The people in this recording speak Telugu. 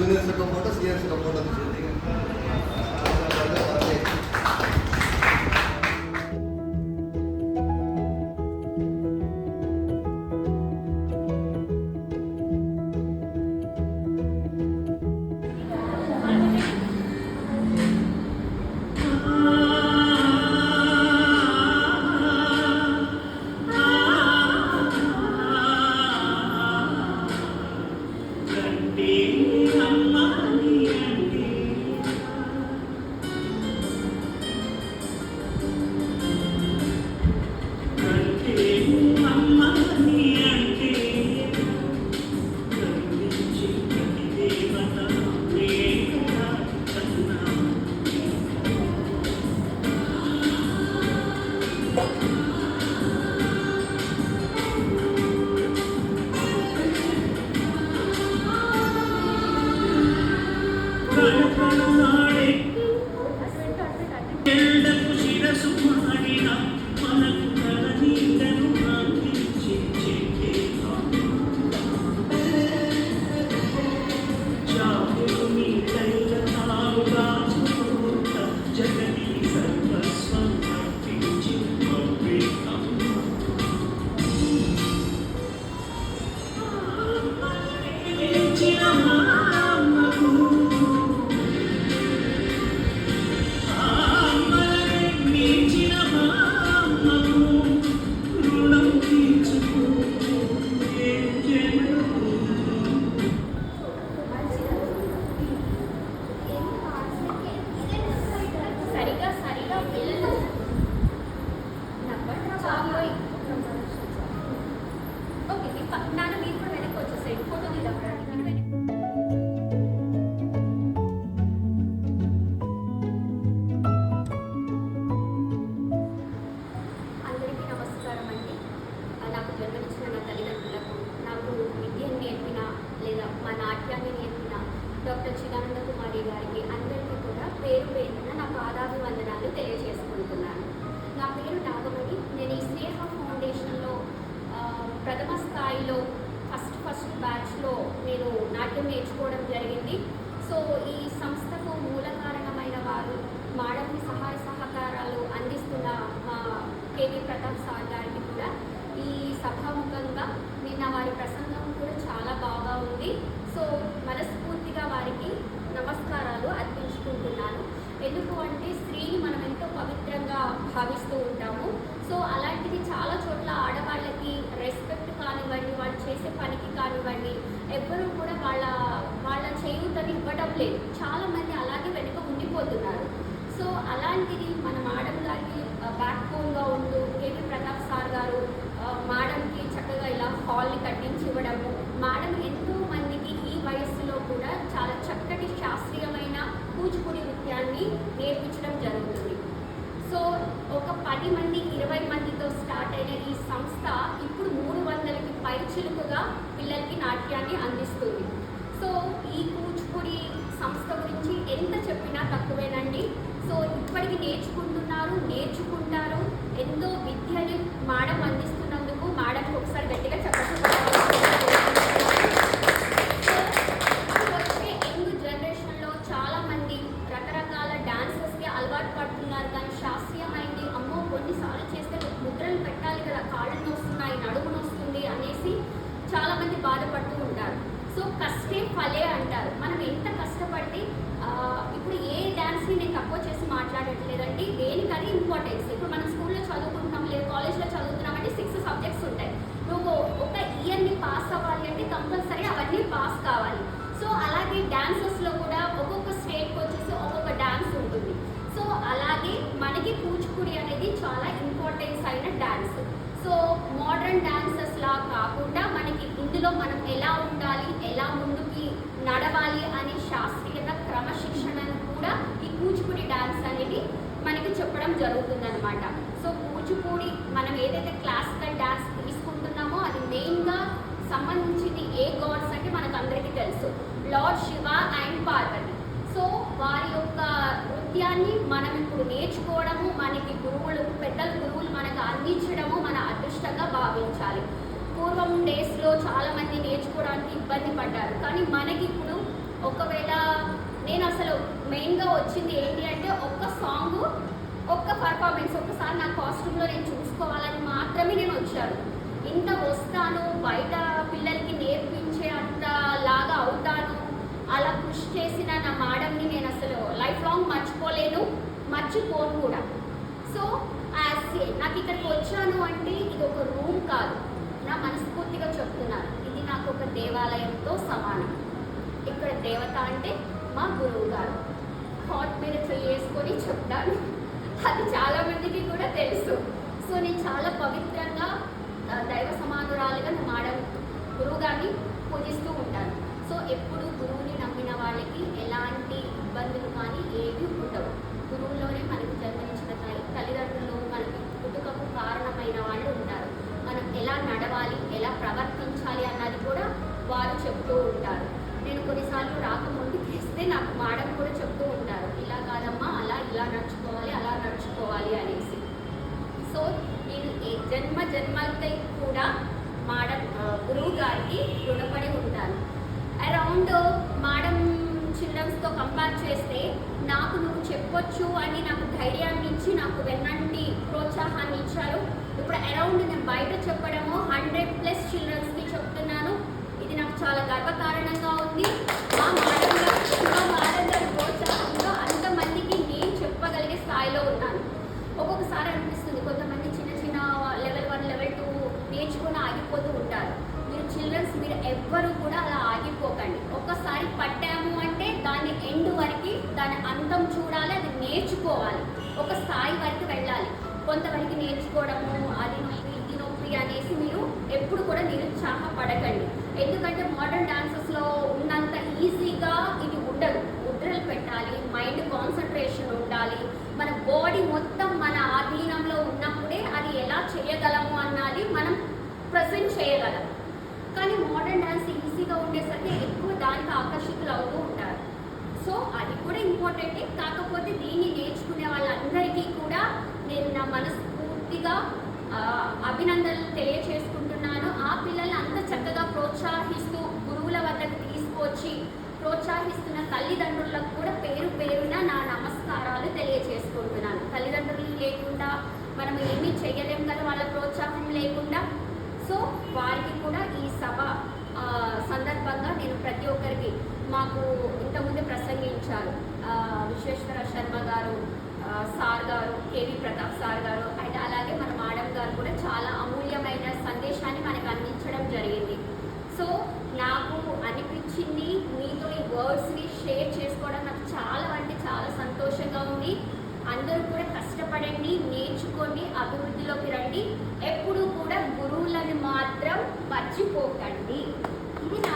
జూనియర్స్ ఒక ఫోటో, సీనియర్స్ ఒక ఫోటో తీసేది. డాక్టర్ చిదానంద కుమారి గారికి అందరికీ కూడా పేరు పేరున నా పాదాభివందనాలు తెలియజేసుకుంటున్నాను. నా పేరు నాగమణి. నేను ఈ స్నేహ ఫౌండేషన్లో ప్రథమ స్థాయిలో ఫస్ట్ బ్యాచ్లో నేను నాట్యం నేర్చుకోవడం జరిగింది. సో ఈ సంస్థకు మూల కారణమైన వారు మాడవి సహాయ సహకారాలు అందిస్తున్న మా కేవీ ప్రతాప్ సార్ గారికి కూడా ఈ సభాముఖంగా నిన్న వారి ప్రసంగం కూడా చాలా బాగా ఉంది. సో మనస్ఫూర్తిగా వారికి నమస్కారాలు అర్పించుకుంటున్నాను. ఎందుకు అంటే స్త్రీని మనం ఎంతో పవిత్రంగా భావిస్తూ ఉంటాము. సో అలాంటిది చాలా చోట్ల ఆడవాళ్ళకి రెస్పెక్ట్ కానివ్వండి, వాళ్ళు చేసే పనికి కానివ్వండి, ఎవ్వరూ కూడా వాళ్ళ చేయూతని ఇవ్వడం లేదు. చాలామంది అలాగే వెనుక ఉండిపోతున్నారు. సో అలాంటిది మన మేడం గారికి బ్యాక్ బోన్గా ఉంటూ కేవీ ప్రతాప్ సార్ గారు మేడంకి చక్కగా ఇలా హాల్ని కట్టించి ఇవ్వడము, మేడం ఎంతో మందికి ఈ వయస్సులో కూడా చాలా చక్కటి శాస్త్రీయమైన కూచిపూడి నృత్యాన్ని నేర్పించడం జరుగుతుంది. సో ఒక 10 మంది 20 మందితో స్టార్ట్ అయిన ఈ సంస్థ ఇప్పుడు 300కి పైచిలుకుగా పిల్లలకి నాట్యాన్ని అందిస్తుంది. సో ఈ కూచిపూడి సంస్థ గురించి ఎంత చెప్పినా తక్కువేనండి. సో ఇప్పటికి నేర్చుకుంటారు. ఎంతో విద్యని మేడం అందిస్తున్నందుకు మేడంకి ఒకసారి గట్టిగా చెప్పచ్చు. వచ్చే యంగ్ జనరేషన్లో చాలామంది రకరకాల డాన్సెస్కి అలవాటు పడుతున్నారు. కానీ శాస్త్రీయమైంది అమ్మో కొన్నిసార్లు చేస్తే ముద్రలు పెట్టాలి కదా, కాళ్ళు నొస్తున్నాయి, నడుము నొస్తుంది అనేసి చాలామంది బాధపడుతూ ఉంటారు. సో కష్టే ఫలే అంటారు. మనం ఎంత కష్టపడితే ఇప్పుడు ఏ డ్యాన్స్ని నేను తక్కువ చేసి మాట్లాడట్లేదండి, దేనికది ఇంపార్టెన్స్. ఇప్పుడు మనం స్కూల్లో చదువుకుంటున్నాం లేదా కాలేజ్లో చదువుతున్నామంటే 6 సబ్జెక్ట్స్ ఉంటాయి. నువ్వు ఒక ఇయర్ని పాస్ అవ్వాలి అంటే కంపల్సరీ అవన్నీ పాస్ కావాలి. సో అలాగే డాన్సెస్లో కూడా ఒక్కొక్క స్టేట్కి వచ్చేసి ఒక్కొక్క డాన్స్ ఉంటుంది. సో అలాగే మనకి కూచిపూడి అనేది చాలా ఇంపార్టెన్స్ అయిన డాన్స్. సో మోడర్న్ డాన్సెస్ లా కాకుండా మనకి ఇందులో మనం ఎలా ఉండాలి, ఎలా ముందుకి నడవాలి అనే శాస్త్రీయత క్రమశిక్షణను కూడా ఈ కూచిపూడి డాన్స్ అనేది మనకి చెప్పడం జరుగుతుందన్నమాట. సో కూచిపూడి మనం ఏదైతే క్లాసికల్ డాన్స్ తీసుకుంటున్నామో అది మెయిన్గా సంబంధించింది ఏ గాడ్స్ అంటే మనకు అందరికీ తెలుసు, Lord Shiva and Parvati. So వారి యొక్క నృత్యాన్ని మనం ఇప్పుడు నేర్చుకోవడము, మనకి పెద్దల గురువులు మనకు అందించడము మన అదృష్టంగా భావించాలి. పూర్వం డేస్లో చాలామంది నేర్చుకోవడానికి ఇబ్బంది పడ్డారు. కానీ మనకి ఇప్పుడు ఒకవేళ నేను అసలు మెయిన్గా వచ్చింది ఏంటి అంటే ఒక్క సాంగ్, ఒక్క పర్ఫార్మెన్స్, ఒక్కసారి నా కాస్ట్యూమ్లో నేను చూసుకోవాలని మాత్రమే నేను వచ్చాను. ఇంత వస్తాను, బయట పిల్లలకి నేర్పించే అంత లాగా అవుతాను, అలా కృషి చేసిన నా మేడంని నేను అసలు లైఫ్ లాంగ్ మర్చిపోను కూడా. సో నాకు ఇక్కడికి వచ్చాను అంటే ఇది ఒక రూమ్ కాదు, నా మనస్ఫూర్తిగా చెప్తున్నాను, ఇది నాకు ఒక దేవాలయంతో సమానం. ఇక్కడ దేవత అంటే మా గురువు గారు. హాట్ మీద చేసుకొని చెప్తాను, అది చాలా మందికి కూడా తెలుసు. సో నేను చాలా పవిత్రంగా దైవ సమానురాలుగా నా మేడం గురువు గారిని పూజిస్తూ ఉంటాను. సో ఎప్పుడు గురువుని నమ్మిన వాళ్ళకి ఎలాంటి ఇబ్బందులు కానీ ఏవి ఉండవు. గురువులోనే మనకి జన్మనిచ్చిన తల్లిదండ్రులు, మనకి పుట్టుకకు కారణమైన వాళ్ళు ఉంటారు. మనం ఎలా నడవాలి, ఎలా ప్రవర్తించాలి అన్నది కూడా వారు చెప్తూ ఉంటారు. నేను కొన్నిసార్లు రాకముందు చేస్తే నాకు మేడం కూడా చెప్తూ ఉంటారు, ఇలా కాదమ్మా, ఇలా నడుచుకోవాలి అనేసి. సో నేను జన్మలకై కూడా మేడం గురువు గారికి రుణపడి ఉంటాను. అరౌండ్ మేడం చిల్డ్రన్స్తో కంపేర్ చేస్తే నాకు నువ్వు చెప్పొచ్చు అని నాకు ధైర్యాన్ని ఇచ్చి నాకు వెన్నంటి ప్రోత్సాహాన్ని ఇచ్చారు. ఇప్పుడు అరౌండ్ నేను బయట చెప్పడము 100+ చిల్డ్రన్స్కి చెప్తున్నాను. ఇది నాకు చాలా గర్వకారణంగా ఉంది. మా మేడం గారి ప్రోత్సాహంలో అంతమందికి నేను చెప్పగలిగే స్థాయిలో ఉన్నాను. ఒక్కొక్కసారి అనిపిస్తుంది, కొంతమంది చిన్న లెవెల్ 1, లెవెల్ 2 నేర్చుకుని ఆగిపోతూ ఉంటారు. మీరు ఎవ్వరూ కూడా అలా ఆగిపోకండి. ఒక్కసారి పట్టాము అంటే దాని ఎండ్ వరకు, దాని అంతం చూడాలి, అది నేర్చుకోవాలి, ఒక స్థాయి వరకు వెళ్ళాలి. కొంతవరకు నేర్చుకోవడము అది నొప్పి ఇది నొప్పి అనేసి మీరు ఎప్పుడు కూడా నిరుత్సాహపడకండి. ఎందుకంటే మోడర్న్ డాన్సెస్లో ఉన్నంత ఈజీగా ఇది ఉండదు. ముద్రలు పెట్టాలి, మైండ్ కాన్సన్ట్రేషన్ ఉండాలి, మన బాడీ మొత్తం మన ఆధీనంలో ఉన్నప్పుడే అది ఎలా చేయగలము అన్నది మనం ప్రజెంట్ చేయగలం. కానీ మోడర్న్ డాన్స్ ఈజీగా ఉండేసరికి ఎక్కువ దానికి ఆకర్షితులు అవుతూ ఉంటారు. సో అది కూడా ఇంపార్టెంటే. కాకపోతే దీన్ని నేర్చుకునే వాళ్ళందరికీ కూడా నేను నా మనస్ఫూర్తిగా అభినందనలు తెలియచేసుకుంటున్నాను. ఆ పిల్లల్ని అంత చక్కగా ప్రోత్సహిస్తూ గురువుల వద్దకు తీసుకొచ్చి ప్రోత్సహిస్తున్న తల్లిదండ్రులకు కూడా పేరున నా నమస్కారాలు తెలియచేసుకుంటున్నాను. తల్లిదండ్రులు లేకుండా మనం ఏమీ చేయలేం కదా, వాళ్ళ ప్రోత్సాహం లేకుండా. సో వారికి కూడా ఈ సభ సందర్భంగా నేను ప్రతి ఒక్కరికి, మాకు ఇంతకుముందు ప్రసంగించారు విశ్వేశ్వర శర్మ గారు, సార్ గారు, కేవీ ప్రతాప్ సార్ గారు, అండ్ అలాగే మన మేడం గారు కూడా చాలా అమూల్యమైన సందేశాన్ని మనకు అందించడం జరిగింది. సో నాకు అనిపించింది మీతో ఈ వర్డ్స్ని షేర్ చేసుకోవడం నాకు చాలా అంటే చాలా సంతోషంగా ఉంది. అందరూ కూడా కష్టపడండి, నేర్చుకోండి, అభివృద్ధిలోకి రండి. ఎప్పుడూ కూడా గురువులను మాత్రం మర్చిపోకండి. ఇది నా